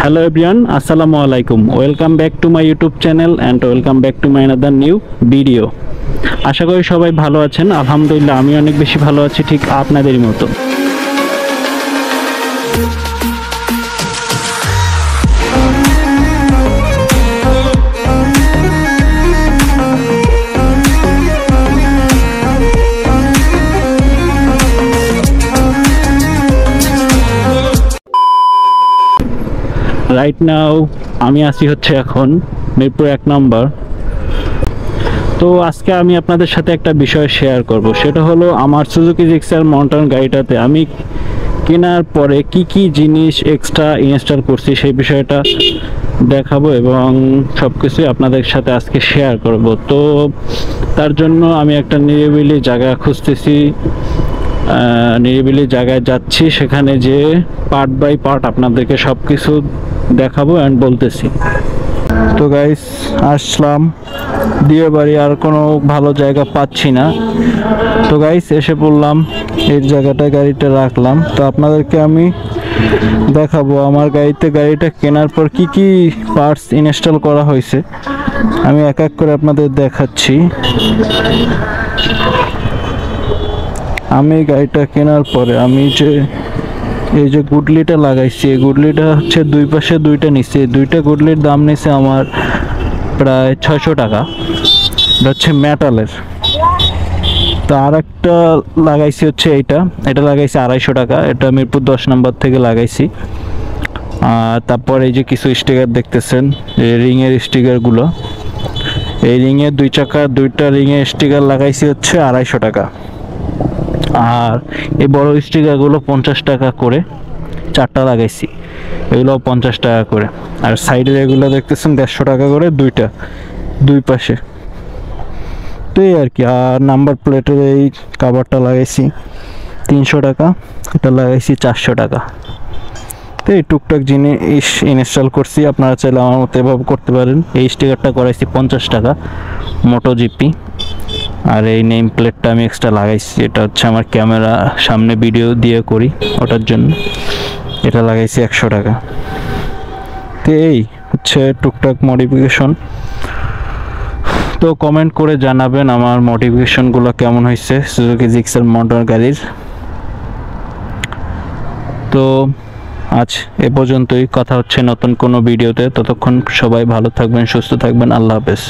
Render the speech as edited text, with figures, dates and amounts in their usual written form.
Hello everyone, Assalamu alaikum. Welcome back to my YouTube channel and welcome back to my another new video. আশা করি সবাই ভালো আছেন। আলহামদুলিল্লাহ আমি অনেক বেশি ভালো আছি, ঠিক আপনাদেরই মতো। রাইট নাও আমি আছি হচ্ছে এখন মিরপুর 1 নম্বর। তো আজকে আমি আপনাদের সাথে একটা বিষয় শেয়ার করব, সেটা হলো আমার সুজুকি জিক্সার মাউন্টেন গাড়িটাতে আমি কেনার পরে কি কি জিনিস এক্সট্রা ইনস্টল করছি সেই বিষয়টা দেখাবো এবং সব কিছুই আপনাদের সাথে আজকে শেয়ার করব। তো তার জন্য আমি একটা নিরিবিলি জায়গা খুঁজতেছি, নিরিবিলি জায়গায় যাচ্ছি, সেখানে যে পার্ট বাই পার্ট আপনাদেরকে সব কিছু দেখাবো অ্যান্ড বলতেছি। তো গাইস আসলাম দিয়ে বাড়ি, আর কোনো ভালো জায়গা পাচ্ছি না। তো গাইস এসে পড়লাম এই জায়গাটায়, গাড়িটা রাখলাম। তো আপনাদেরকে আমি দেখাবো আমার গাড়িটা কেনার পর কি কি পার্টস ইনস্টল করা হয়েছে, আমি এক এক করে আপনাদের দেখাচ্ছি। আমি গাড়িটা কেনার পরে আমি এই যে গুডলিটা লাগাইছি, এই গুডলিটা হচ্ছে দুই পাশে দুইটা নিচ্ছে, দুইটা গুডলির দাম নিছে আমার প্রায় 600 টাকা। এটা হচ্ছে মেটালের। তো আর একটা লাগাইছি হচ্ছে এটা লাগাইছি 250 টাকা, এটা মিরপুর 10 নম্বর থেকে লাগাইছি। আর তারপর এই যে কিছু স্টিকার দেখতেছেন, এই রিংয়ের স্টিকারগুলো, এই রিংয়ের দুইটা রিংয়ের স্টিকার লাগাইছি হচ্ছে 250 টাকা। আর এই বড় স্টিকারগুলো 50 টাকা করে 4টা লাগাইছি, এগুলো 50 টাকা করে। আর সাইডের এগুলো দেখতেছেন 150 টাকা করে দুই পাশে। তো এই আর কি। আর নাম্বার প্লেটের এই কাভারটা লাগাইছি 300 টাকা, এটা লাগাইছি 400 টাকা। তো এই টুকটাক জিনিস ইনস্টল করছি, আপনারা চাইলে আমার মতো এভাবে করতে পারেন। এই স্টিকারটা করাইছি 50 টাকা মোটো জিপি। আর এই নেম প্লেটটা আমি এক্সট্রা লাগাইছি, এটা হচ্ছে আমার ক্যামেরা সামনে ভিডিও দিয়ে করি ওটার জন্য, এটা লাগাইছি 100 টাকা। তো এই হচ্ছে টুকটাক মডিফিকেশন। তো কমেন্ট করে জানাবেন আমার মডিফিকেশনগুলো কেমন হয়েছে সুজুকি জিক্সার মাউন্টেন গাড়ির। তো আজ এ পর্যন্তই, কথা হচ্ছে নতুন কোনো ভিডিওতে। ততক্ষণ সবাই ভালো থাকবেন, সুস্থ থাকবেন। আল্লাহ হাফেজ।